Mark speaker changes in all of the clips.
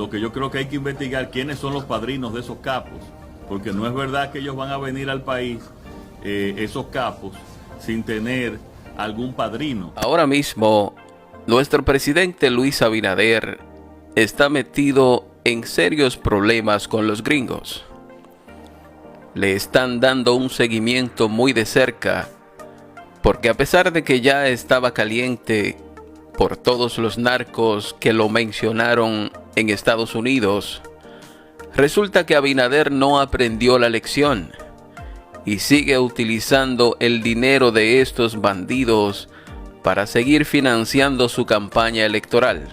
Speaker 1: Lo que yo creo que hay que investigar quiénes son los padrinos de esos capos, porque no es verdad que ellos van a venir al país, esos capos, sin tener algún padrino.
Speaker 2: Ahora mismo, nuestro presidente Luis Abinader está metido en serios problemas con los gringos. Le están dando un seguimiento muy de cerca, porque a pesar de que ya estaba caliente por todos los narcos que lo mencionaron en Estados Unidos, resulta que Abinader no aprendió la lección y sigue utilizando el dinero de estos bandidos para seguir financiando su campaña electoral.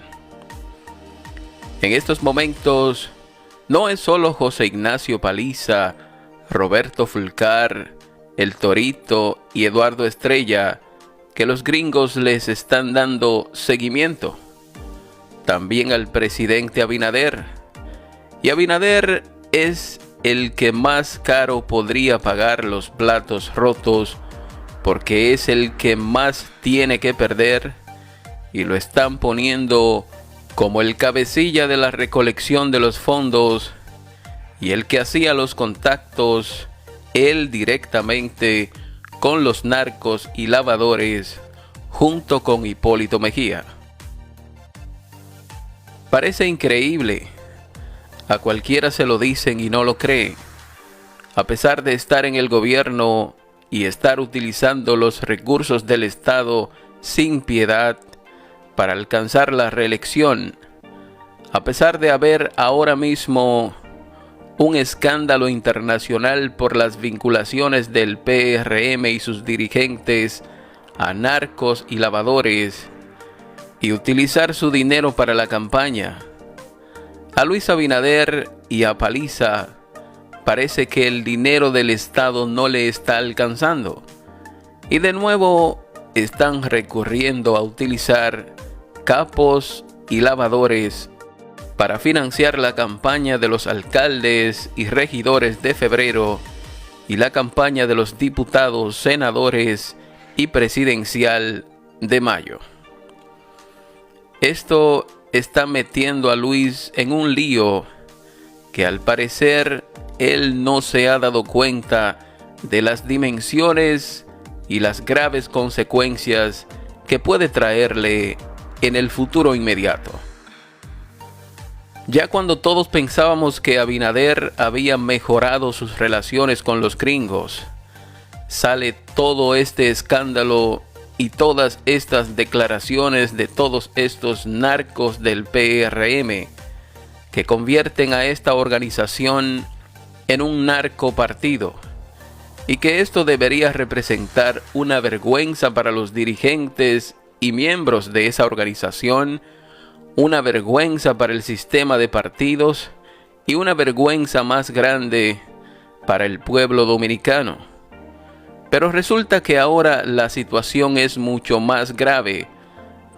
Speaker 2: En estos momentos, no es solo José Ignacio Paliza, Roberto Fulcar, El Torito y Eduardo Estrella que los gringos les están dando seguimiento. También al presidente Abinader. Y Abinader es el que más caro podría pagar los platos rotos, porque es el que más tiene que perder, y lo están poniendo como el cabecilla de la recolección de los fondos y el que hacía los contactos, él directamente con los narcos y lavadores, junto con Hipólito Mejía. Parece increíble. A cualquiera se lo dicen y no lo cree. A pesar de estar en el gobierno y estar utilizando los recursos del Estado sin piedad para alcanzar la reelección, a pesar de haber ahora mismo un escándalo internacional por las vinculaciones del PRM y sus dirigentes a narcos y lavadores, y utilizar su dinero para la campaña, a Luis Abinader y a Paliza parece que el dinero del Estado no le está alcanzando, y de nuevo están recurriendo a utilizar capos y lavadores para financiar la campaña de los alcaldes y regidores de febrero y la campaña de los diputados, senadores y presidencial de mayo. Esto está metiendo a Luis en un lío que al parecer él no se ha dado cuenta de las dimensiones y las graves consecuencias que puede traerle en el futuro inmediato. Ya cuando todos pensábamos que Abinader había mejorado sus relaciones con los gringos, sale todo este escándalo y todas estas declaraciones de todos estos narcos del PRM que convierten a esta organización en un narcopartido, y que esto debería representar una vergüenza para los dirigentes y miembros de esa organización, una vergüenza para el sistema de partidos y una vergüenza más grande para el pueblo dominicano. Pero resulta que ahora la situación es mucho más grave,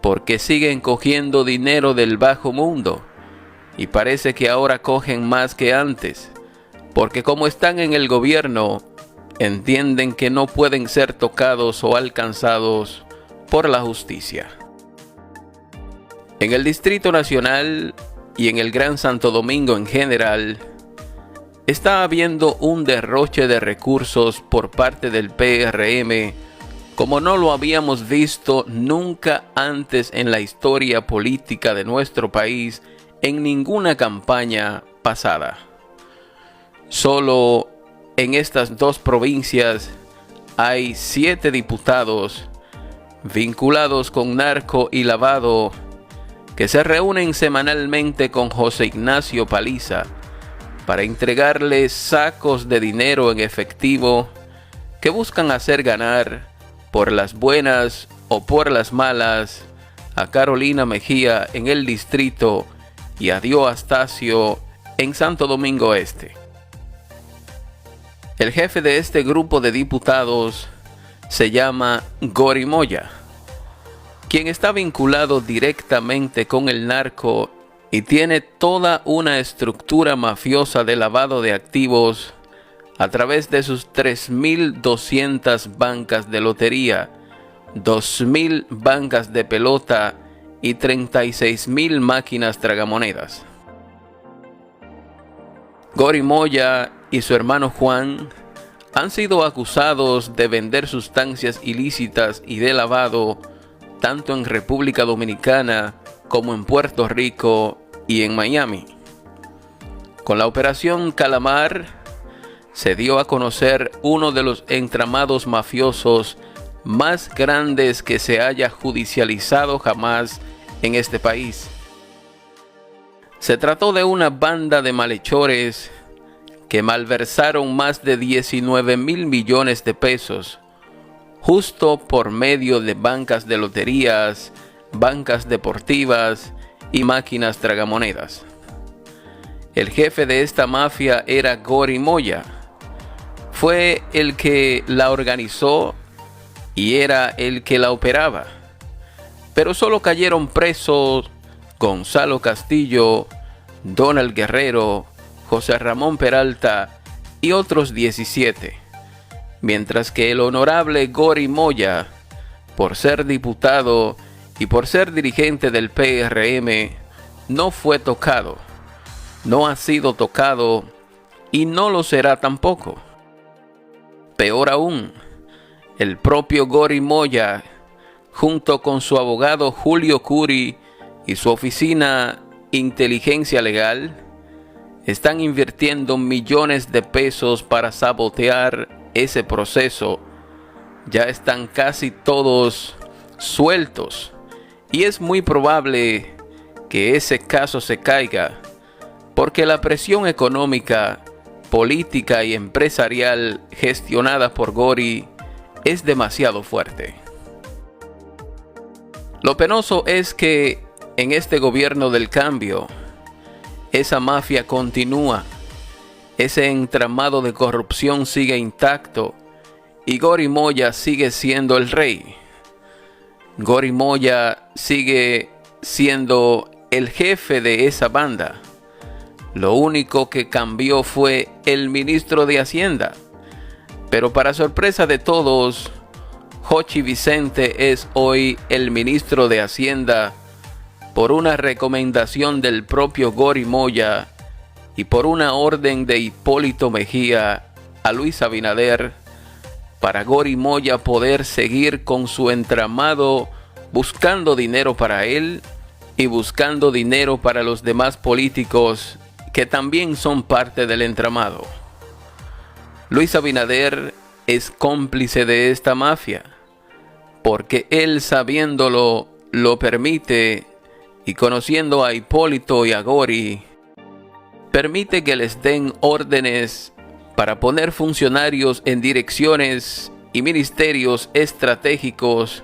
Speaker 2: porque siguen cogiendo dinero del bajo mundo, y parece que ahora cogen más que antes, porque como están en el gobierno, entienden que no pueden ser tocados o alcanzados por la justicia. En el Distrito Nacional y en el Gran Santo Domingo en general, está habiendo un derroche de recursos por parte del PRM como no lo habíamos visto nunca antes en la historia política de nuestro país en ninguna campaña pasada. Solo en estas dos provincias hay 7 diputados vinculados con narco y lavado que se reúnen semanalmente con José Ignacio Paliza para entregarle sacos de dinero en efectivo que buscan hacer ganar, por las buenas o por las malas, a Carolina Mejía en el distrito y a Dio Astacio en Santo Domingo Este. El jefe de este grupo de diputados se llama Gori Moya, quien está vinculado directamente con el narco y tiene toda una estructura mafiosa de lavado de activos a través de sus 3.200 bancas de lotería, 2.000 bancas de pelota y 36.000 máquinas tragamonedas. Gori Moya y su hermano Juan han sido acusados de vender sustancias ilícitas y de lavado tanto en República Dominicana como en Puerto Rico y en Miami. Con la operación Calamar se dio a conocer uno de los entramados mafiosos más grandes que se haya judicializado jamás en este país. Se trató de una banda de malhechores que malversaron más de 19,000 millones de pesos, justo por medio de bancas de loterías, bancas deportivas y máquinas tragamonedas. El jefe de esta mafia era Gori Moya. Fue el que la organizó y era el que la operaba. Pero solo cayeron presos Gonzalo Castillo, Donald Guerrero, José Ramón Peralta y otros 17, mientras que el honorable Gori Moya, por ser diputado y por ser dirigente del PRM, no fue tocado, no ha sido tocado y no lo será tampoco. Peor aún, el propio Gori Moya, junto con su abogado Julio Curi y su oficina Inteligencia Legal, están invirtiendo millones de pesos para sabotear ese proceso. Ya están casi todos sueltos y es muy probable que ese caso se caiga, porque la presión económica, política y empresarial gestionada por Gori es demasiado fuerte. Lo penoso es que en este gobierno del cambio, esa mafia continúa, ese entramado de corrupción sigue intacto y Gori Moya sigue siendo el rey. Gori Moya sigue siendo el jefe de esa banda. Lo único que cambió fue el ministro de Hacienda. Pero para sorpresa de todos, Jochi Vicente es hoy el ministro de Hacienda por una recomendación del propio Gori Moya y por una orden de Hipólito Mejía a Luis Abinader, para Gori Moya poder seguir con su entramado buscando dinero para él y buscando dinero para los demás políticos que también son parte del entramado. Luis Abinader es cómplice de esta mafia, porque él, sabiéndolo, lo permite, y conociendo a Hipólito y a Gori, permite que les den órdenes para poner funcionarios en direcciones y ministerios estratégicos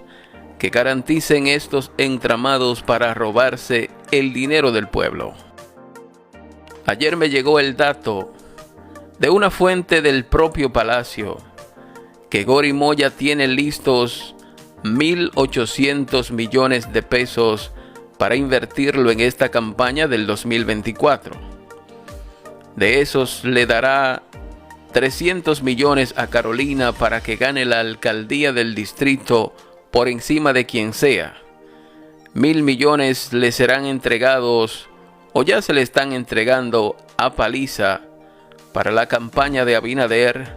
Speaker 2: que garanticen estos entramados para robarse el dinero del pueblo. Ayer me llegó el dato de una fuente del propio Palacio que Gori Moya tiene listos 1.800 millones de pesos para invertirlo en esta campaña del 2024. De esos le dará 300 millones a Carolina para que gane la alcaldía del distrito por encima de quien sea. 1.000 millones le serán entregados o ya se le están entregando a Paliza para la campaña de Abinader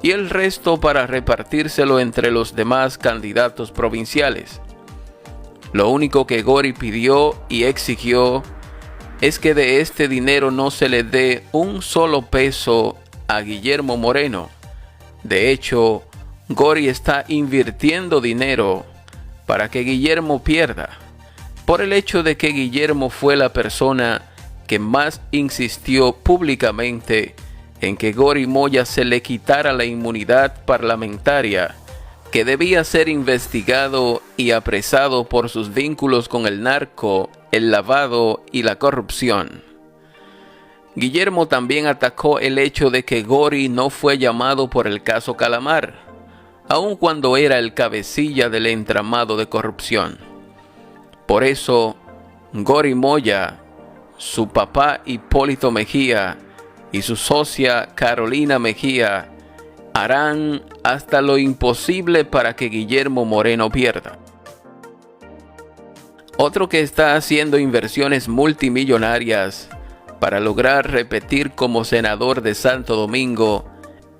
Speaker 2: y el resto para repartírselo entre los demás candidatos provinciales. Lo único que Gori pidió y exigió es que de este dinero no se le dé un solo peso a Guillermo Moreno. De hecho, Gori está invirtiendo dinero para que Guillermo pierda, por el hecho de que Guillermo fue la persona que más insistió públicamente en que Gori Moya se le quitara la inmunidad parlamentaria, que debía ser investigado y apresado por sus vínculos con el narco, el lavado y la corrupción. Guillermo también atacó el hecho de que Gori no fue llamado por el caso Calamar, aun cuando era el cabecilla del entramado de corrupción. Por eso, Gori Moya, su papá Hipólito Mejía y su socia Carolina Mejía harán hasta lo imposible para que Guillermo Moreno pierda. Otro que está haciendo inversiones multimillonarias para lograr repetir como senador de Santo Domingo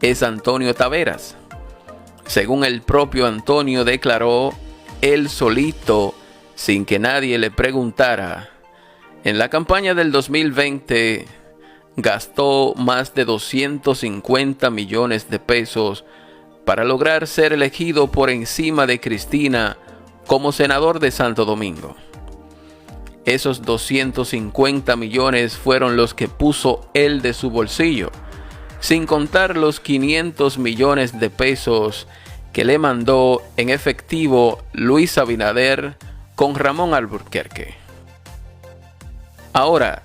Speaker 2: es Antonio Taveras. Según el propio Antonio declaró, él solito, sin que nadie le preguntara, en la campaña del 2020 gastó más de 250 millones de pesos para lograr ser elegido por encima de Cristina como senador de Santo Domingo. Esos 250 millones fueron los que puso él de su bolsillo, sin contar los 500 millones de pesos que le mandó en efectivo Luis Abinader con Ramón Alburquerque. Ahora,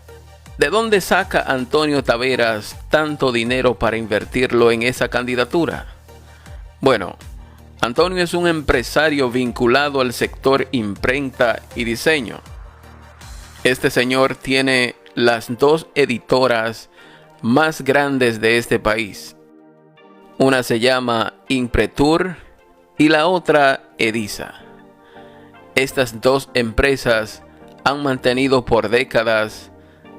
Speaker 2: ¿de dónde saca Antonio Taveras tanto dinero para invertirlo en esa candidatura? Bueno, Antonio es un empresario vinculado al sector imprenta y diseño. Este señor tiene las dos editoras más grandes de este país. Una se llama Impretur y la otra Edisa. Estas dos empresas han mantenido por décadas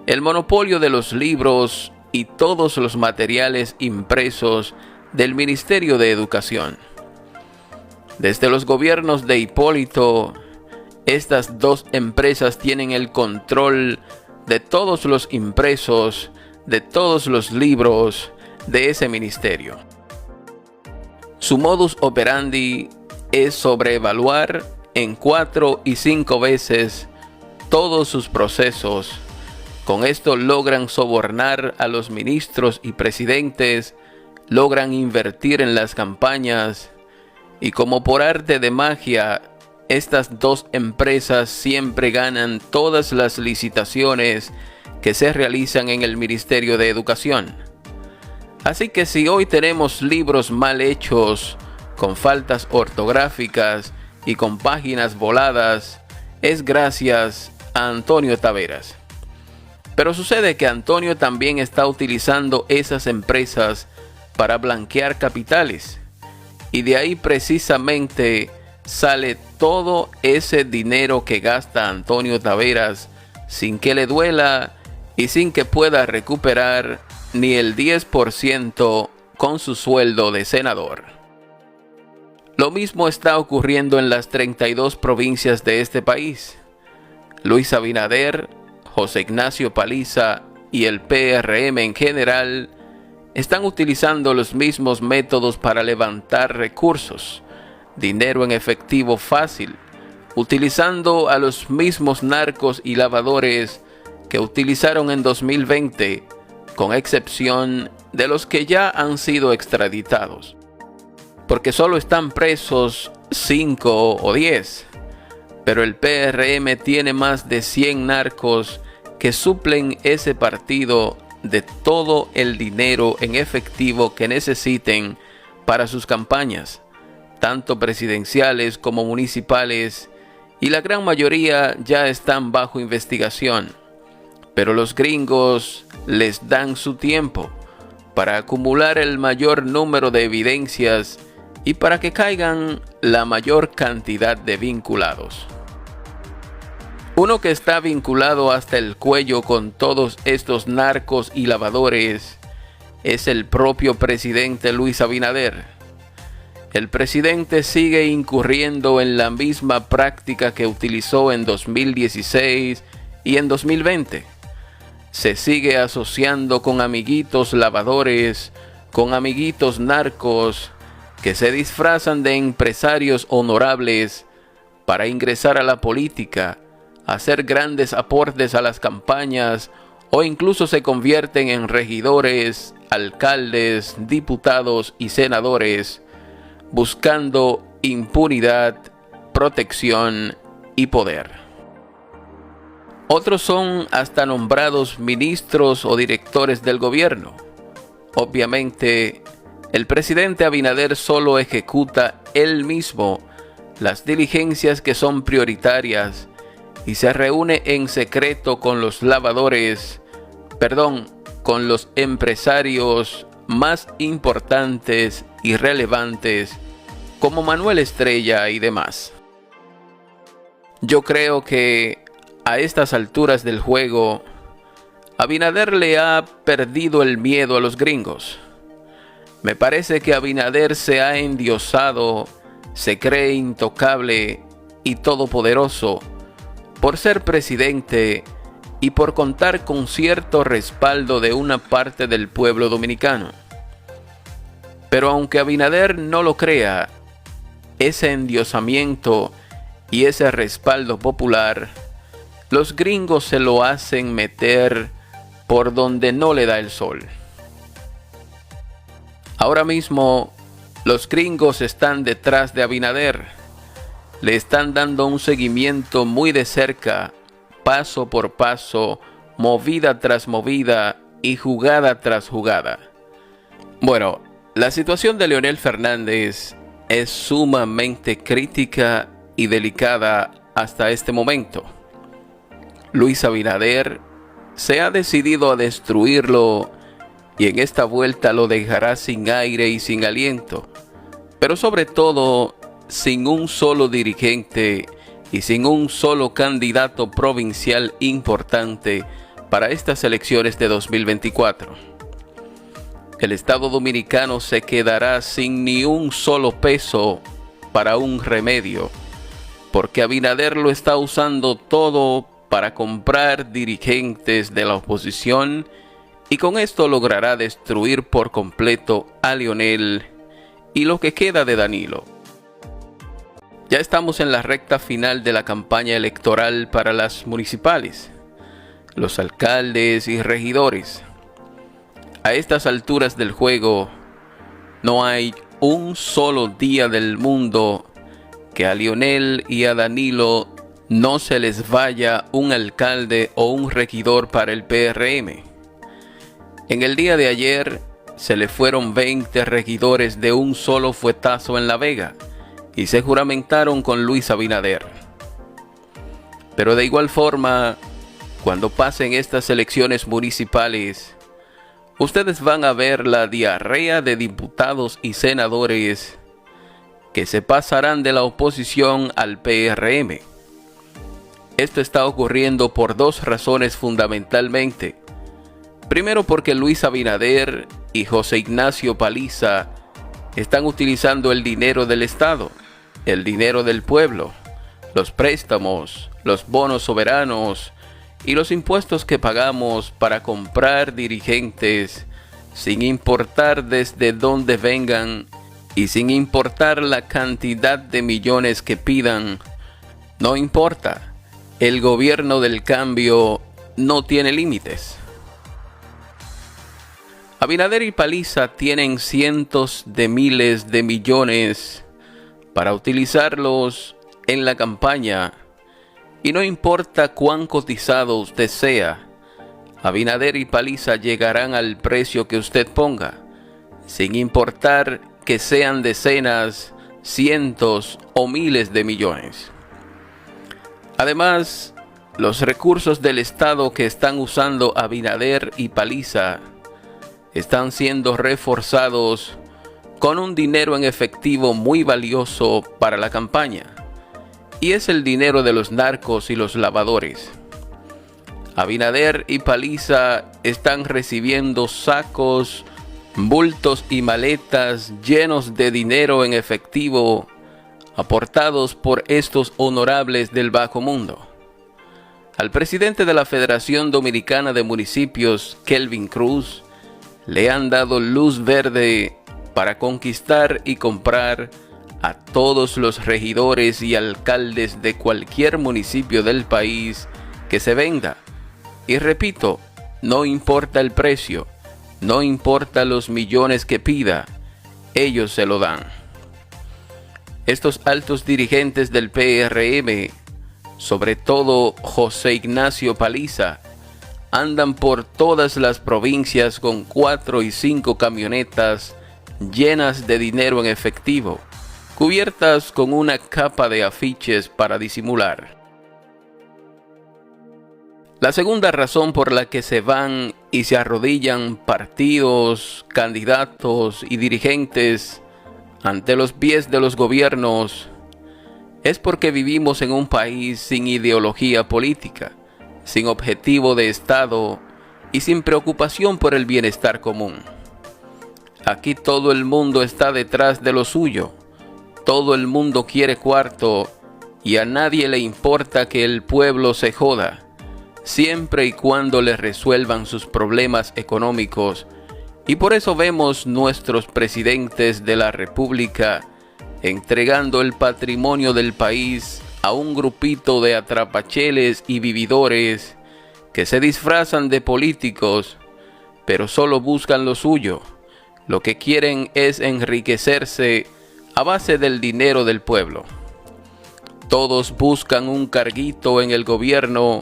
Speaker 2: el monopolio de los libros y todos los materiales impresos del Ministerio de Educación. Desde los gobiernos de Hipólito, estas dos empresas tienen el control de todos los impresos, de todos los libros de ese ministerio. Su modus operandi es sobrevaluar en 4 y 5 veces todos sus procesos. Con esto logran sobornar a los ministros y presidentes, logran invertir en las campañas y como por arte de magia, estas dos empresas siempre ganan todas las licitaciones que se realizan en el Ministerio de Educación. Así que si hoy tenemos libros mal hechos, con faltas ortográficas y con páginas voladas, es gracias a Antonio Taveras. Pero sucede que Antonio también está utilizando esas empresas para blanquear capitales. Y de ahí precisamente sale todo ese dinero que gasta Antonio Taveras sin que le duela y sin que pueda recuperar ni el 10% con su sueldo de senador. Lo mismo está ocurriendo en las 32 provincias de este país. Luis Abinader, José Ignacio Paliza y el PRM en general están utilizando los mismos métodos para levantar recursos, dinero en efectivo fácil, utilizando a los mismos narcos y lavadores que utilizaron en 2020, con excepción de los que ya han sido extraditados, porque solo están presos 5 o 10, pero el PRM tiene más de 100 narcos que suplen ese partido de todo el dinero en efectivo que necesiten para sus campañas, tanto presidenciales como municipales, y la gran mayoría ya están bajo investigación. Pero los gringos les dan su tiempo para acumular el mayor número de evidencias y para que caigan la mayor cantidad de vinculados. Uno que está vinculado hasta el cuello con todos estos narcos y lavadores es el propio presidente Luis Abinader. El presidente sigue incurriendo en la misma práctica que utilizó en 2016 y en 2020. Se sigue asociando con amiguitos lavadores, con amiguitos narcos, que se disfrazan de empresarios honorables para ingresar a la política, hacer grandes aportes a las campañas o incluso se convierten en regidores, alcaldes, diputados y senadores, buscando impunidad, protección y poder. Otros son hasta nombrados ministros o directores del gobierno. Obviamente, el presidente Abinader solo ejecuta él mismo las diligencias que son prioritarias y se reúne en secreto con los con los empresarios más importantes y relevantes como Manuel Estrella y demás. Yo creo que a estas alturas del juego, Abinader le ha perdido el miedo a los gringos. Me parece que Abinader se ha endiosado, se cree intocable y todopoderoso por ser presidente y por contar con cierto respaldo de una parte del pueblo dominicano. Pero aunque Abinader no lo crea, ese endiosamiento y ese respaldo popular, los gringos se lo hacen meter por donde no le da el sol. Ahora mismo, los gringos están detrás de Abinader. Le están dando un seguimiento muy de cerca, paso por paso, movida tras movida y jugada tras jugada. Bueno, la situación de Leonel Fernández es sumamente crítica y delicada hasta este momento. Luis Abinader se ha decidido a destruirlo y en esta vuelta lo dejará sin aire y sin aliento, pero sobre todo sin un solo dirigente y sin un solo candidato provincial importante para estas elecciones de 2024. El Estado dominicano se quedará sin ni un solo peso para un remedio, porque Abinader lo está usando todo para comprar dirigentes de la oposición y con esto logrará destruir por completo a Leonel y lo que queda de Danilo. Ya estamos en la recta final de la campaña electoral para las municipales, los alcaldes y regidores. A estas alturas del juego, no hay un solo día del mundo que a Leonel y a Danilo no se les vaya un alcalde o un regidor para el PRM. En el día de ayer se le fueron 20 regidores de un solo fuetazo en La Vega y se juramentaron con Luis Abinader. Pero de igual forma, cuando pasen estas elecciones municipales, ustedes van a ver la diarrea de diputados y senadores que se pasarán de la oposición al PRM. Esto está ocurriendo por dos razones fundamentalmente. Primero, porque Luis Abinader y José Ignacio Paliza están utilizando el dinero del Estado, el dinero del pueblo, los préstamos, los bonos soberanos y los impuestos que pagamos para comprar dirigentes sin importar desde dónde vengan y sin importar la cantidad de millones que pidan. No importa, el gobierno del cambio no tiene límites. Abinader y Paliza tienen cientos de miles de millones para utilizarlos en la campaña y no importa cuán cotizado usted sea, Abinader y Paliza llegarán al precio que usted ponga, sin importar que sean decenas, cientos o miles de millones. Además, los recursos del Estado que están usando Abinader y Paliza están siendo reforzados con un dinero en efectivo muy valioso para la campaña, y es el dinero de los narcos y los lavadores. Abinader y Paliza están recibiendo sacos, bultos y maletas llenos de dinero en efectivo aportados por estos honorables del bajo mundo. Al presidente de la Federación Dominicana de Municipios, Kelvin Cruz, le han dado luz verde para conquistar y comprar a todos los regidores y alcaldes de cualquier municipio del país que se venda. Y repito, no importa el precio, no importa los millones que pida, ellos se lo dan. Estos altos dirigentes del PRM, sobre todo José Ignacio Paliza, andan por todas las provincias con 4 y 5 camionetas llenas de dinero en efectivo, cubiertas con una capa de afiches para disimular. La segunda razón por la que se van y se arrodillan partidos, candidatos y dirigentes ante los pies de los gobiernos es porque vivimos en un país sin ideología política, sin objetivo de Estado y sin preocupación por el bienestar común. Aquí todo el mundo está detrás de lo suyo, todo el mundo quiere cuarto y a nadie le importa que el pueblo se joda, siempre y cuando le resuelvan sus problemas económicos. Y por eso vemos nuestros presidentes de la República entregando el patrimonio del país a un grupito de atrapacheles y vividores que se disfrazan de políticos, pero solo buscan lo suyo. Lo que quieren es enriquecerse a base del dinero del pueblo. Todos buscan un carguito en el gobierno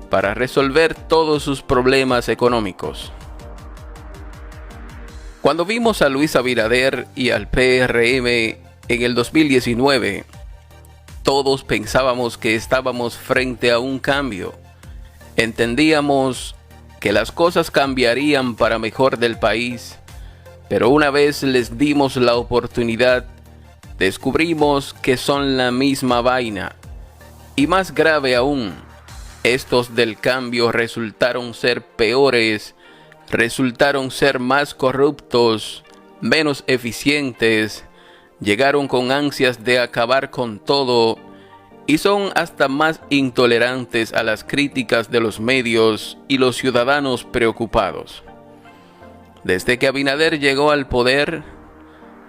Speaker 2: para resolver todos sus problemas económicos. Cuando vimos a Luis Abinader y al PRM en el 2019, todos pensábamos que estábamos frente a un cambio. Entendíamos que las cosas cambiarían para mejor del país, pero una vez les dimos la oportunidad, descubrimos que son la misma vaina. Y más grave aún, estos del cambio resultaron ser peores, resultaron ser más corruptos, menos eficientes, llegaron con ansias de acabar con todo y son hasta más intolerantes a las críticas de los medios y los ciudadanos preocupados. Desde que Abinader llegó al poder,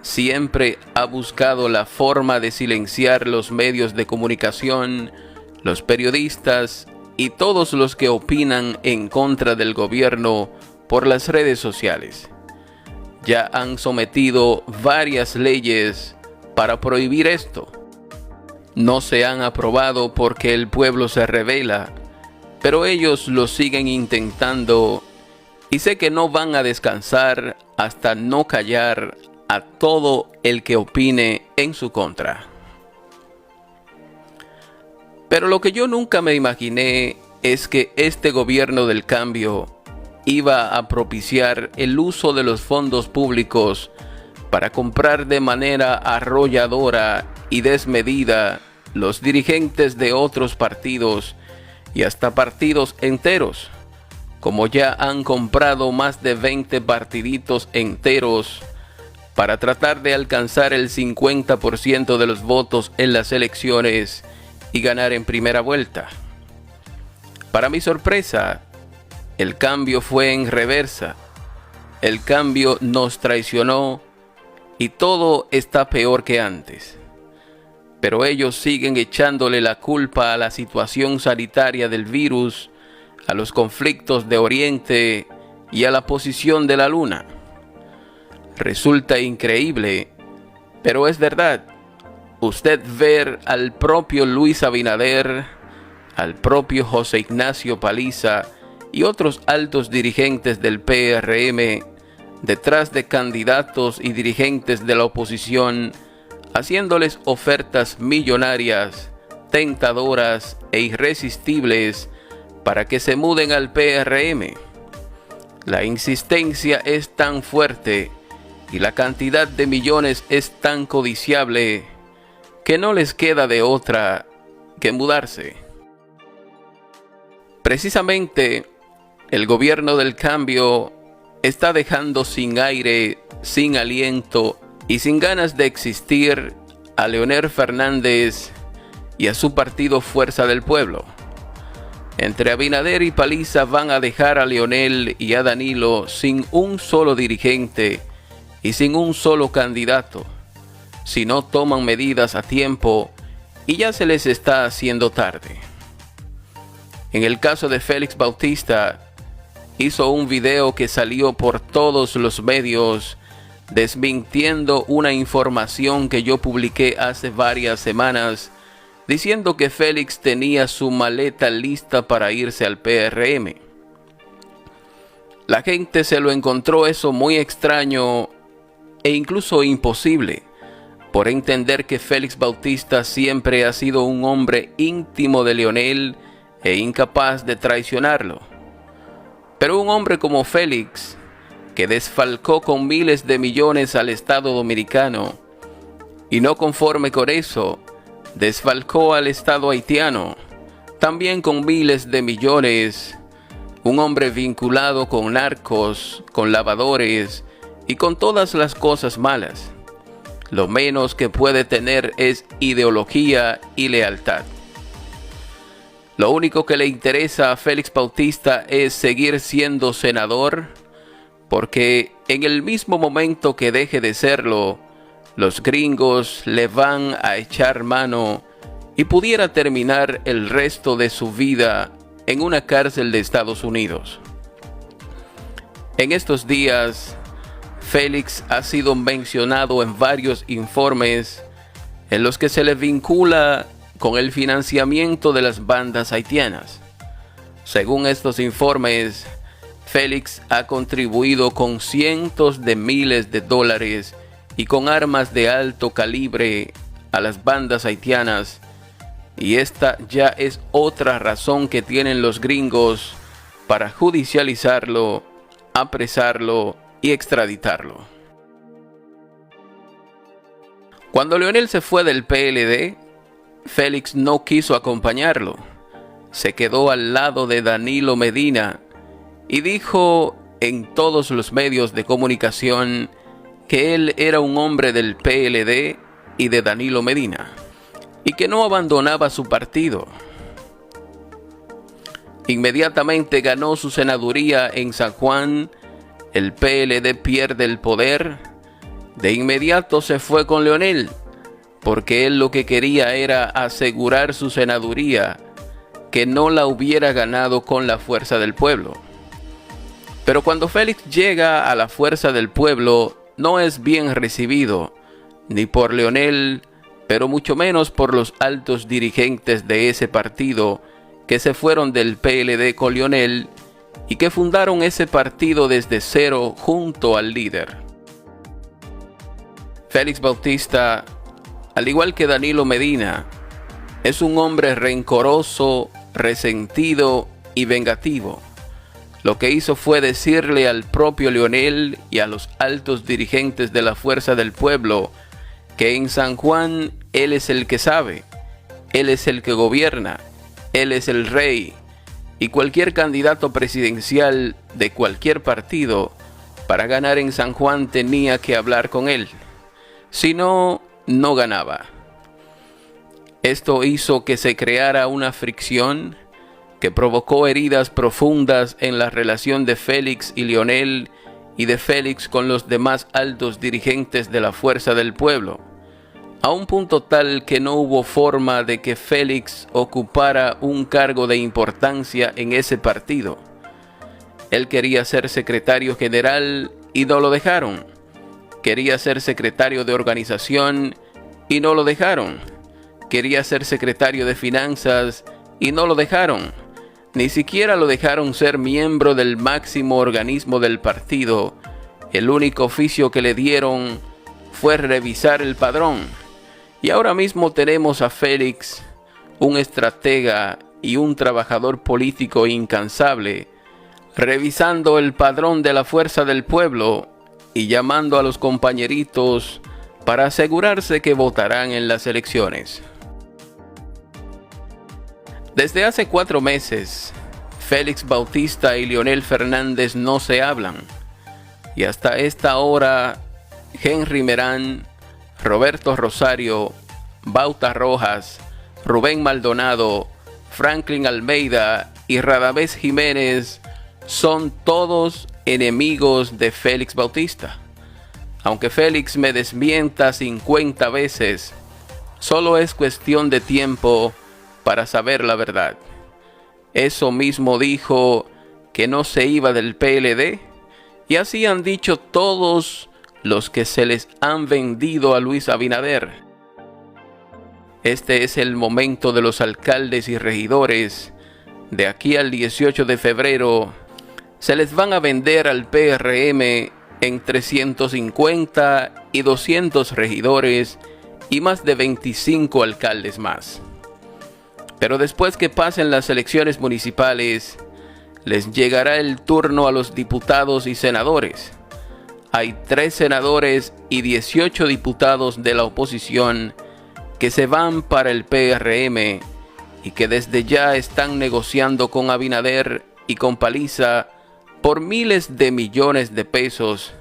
Speaker 2: siempre ha buscado la forma de silenciar los medios de comunicación, los periodistas y todos los que opinan en contra del gobierno por las redes sociales. Ya han sometido varias leyes para prohibir esto. No se han aprobado porque el pueblo se rebela, pero ellos lo siguen intentando y sé que no van a descansar hasta no callar a todo el que opine en su contra. Pero lo que yo nunca me imaginé es que este gobierno del cambio iba a propiciar el uso de los fondos públicos para comprar de manera arrolladora y desmedida los dirigentes de otros partidos y hasta partidos enteros, como ya han comprado más de 20 partiditos enteros para tratar de alcanzar el 50% de los votos en las elecciones y ganar en primera vuelta. Para mi sorpresa, el cambio fue en reversa. El cambio nos traicionó y todo está peor que antes. Pero ellos siguen echándole la culpa a la situación sanitaria del virus, a los conflictos de Oriente y a la posición de la Luna. Resulta increíble, pero es verdad. Usted ver al propio Luis Abinader, al propio José Ignacio Paliza y otros altos dirigentes del PRM detrás de candidatos y dirigentes de la oposición, haciéndoles ofertas millonarias, tentadoras e irresistibles para que se muden al PRM. La insistencia es tan fuerte y la cantidad de millones es tan codiciable que no les queda de otra que mudarse. Precisamente, el gobierno del cambio está dejando sin aire, sin aliento y sin ganas de existir a Leonel Fernández y a su partido Fuerza del Pueblo. Entre Abinader y Paliza van a dejar a Leonel y a Danilo sin un solo dirigente y sin un solo candidato, si no toman medidas a tiempo, y ya se les está haciendo tarde. En el caso de Félix Bautista, hizo un video que salió por todos los medios desmintiendo una información que yo publiqué hace varias semanas, diciendo que Félix tenía su maleta lista para irse al PRM. La gente se lo encontró eso muy extraño e incluso imposible, por entender que Félix Bautista siempre ha sido un hombre íntimo de Leonel e incapaz de traicionarlo. Pero un hombre como Félix, que desfalcó con miles de millones al Estado Dominicano, y no conforme con eso, desfalcó al Estado haitiano, también con miles de millones. un hombre vinculado con narcos, con lavadores y con todas las cosas malas. Lo menos que puede tener es ideología y lealtad. Lo único que le interesa a Félix Bautista es seguir siendo senador, porque en el mismo momento que deje de serlo, los gringos le van a echar mano y pudiera terminar el resto de su vida en una cárcel de Estados Unidos. En estos días, Félix ha sido mencionado en varios informes en los que se le vincula con el financiamiento de las bandas haitianas. Según estos informes, Félix ha contribuido con cientos de miles de dólares y con armas de alto calibre a las bandas haitianas, y esta ya es otra razón que tienen los gringos para judicializarlo, apresarlo y extraditarlo. Cuando Leonel se fue del PLD, Félix no quiso acompañarlo. Se quedó al lado de Danilo Medina y dijo en todos los medios de comunicación que él era un hombre del PLD y de Danilo Medina, y que no abandonaba su partido. Inmediatamente ganó su senaduría en San Juan, el PLD pierde el poder. De inmediato se fue con Leonel, porque él lo que quería era asegurar su senaduría, que no la hubiera ganado con la fuerza del pueblo. Pero cuando Félix llega a la fuerza del pueblo, no es bien recibido, ni por Leonel, pero mucho menos por los altos dirigentes de ese partido que se fueron del PLD con Leonel y que fundaron ese partido desde cero junto al líder. Félix Bautista, al igual que Danilo Medina, es un hombre rencoroso, resentido y vengativo. Lo que hizo fue decirle al propio Leonel y a los altos dirigentes de la Fuerza del Pueblo que en San Juan él es el que sabe, él es el que gobierna, él es el rey, y cualquier candidato presidencial de cualquier partido para ganar en San Juan tenía que hablar con él. Si no, no ganaba. Esto hizo que se creara una fricción que provocó heridas profundas en la relación de Félix y Leonel y de Félix con los demás altos dirigentes de la Fuerza del Pueblo, a un punto tal que no hubo forma de que Félix ocupara un cargo de importancia en ese partido. Él quería ser secretario general y no lo dejaron. Quería ser secretario de organización y no lo dejaron. Quería ser secretario de finanzas y no lo dejaron. Ni siquiera lo dejaron ser miembro del máximo organismo del partido. El único oficio que le dieron fue revisar el padrón. Y ahora mismo tenemos a Félix, un estratega y un trabajador político incansable, revisando el padrón de la Fuerza del Pueblo y llamando a los compañeritos para asegurarse que votarán en las elecciones. Desde hace 4 meses, Félix Bautista y Leonel Fernández no se hablan, y hasta esta hora Henry Merán, Roberto Rosario, Bauta Rojas, Rubén Maldonado, Franklin Almeida y Radamés Jiménez son todos enemigos de Félix Bautista. Aunque Félix me desmienta 50 veces, solo es cuestión de tiempo para saber la verdad. Eso mismo dijo que no se iba del PLD, y así han dicho todos los que se les han vendido a Luis Abinader. Este es el momento de los alcaldes y regidores. De aquí al 18 de febrero se les van a vender al PRM entre 150 y 200 regidores y más de 25 alcaldes más. Pero después que pasen las elecciones municipales, les llegará el turno a los diputados y senadores. Hay 3 senadores y 18 diputados de la oposición que se van para el PRM y que desde ya están negociando con Abinader y con Paliza por miles de millones de pesos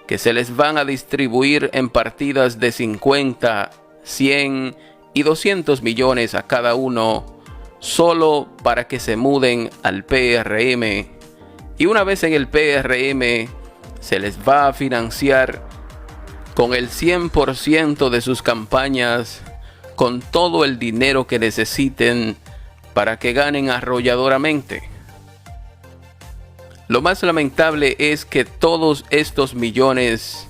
Speaker 2: que se les van a distribuir en partidas de 50, 100 y 200 millones a cada uno, solo para que se muden al PRM. Y una vez en el PRM, se les va a financiar con el 100% de sus campañas, con todo el dinero que necesiten para que ganen arrolladoramente. Lo más lamentable es que todos estos millones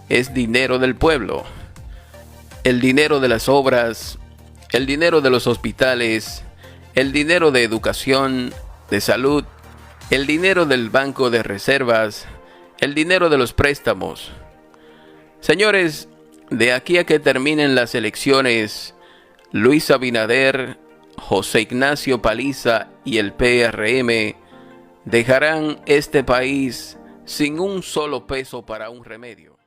Speaker 2: es dinero del pueblo. El dinero de las obras, el dinero de los hospitales, el dinero de educación, de salud, el dinero del Banco de Reservas, el dinero de los préstamos. Señores, de aquí a que terminen las elecciones, Luis Abinader, José Ignacio Paliza y el PRM dejarán este país sin un solo peso para un remedio.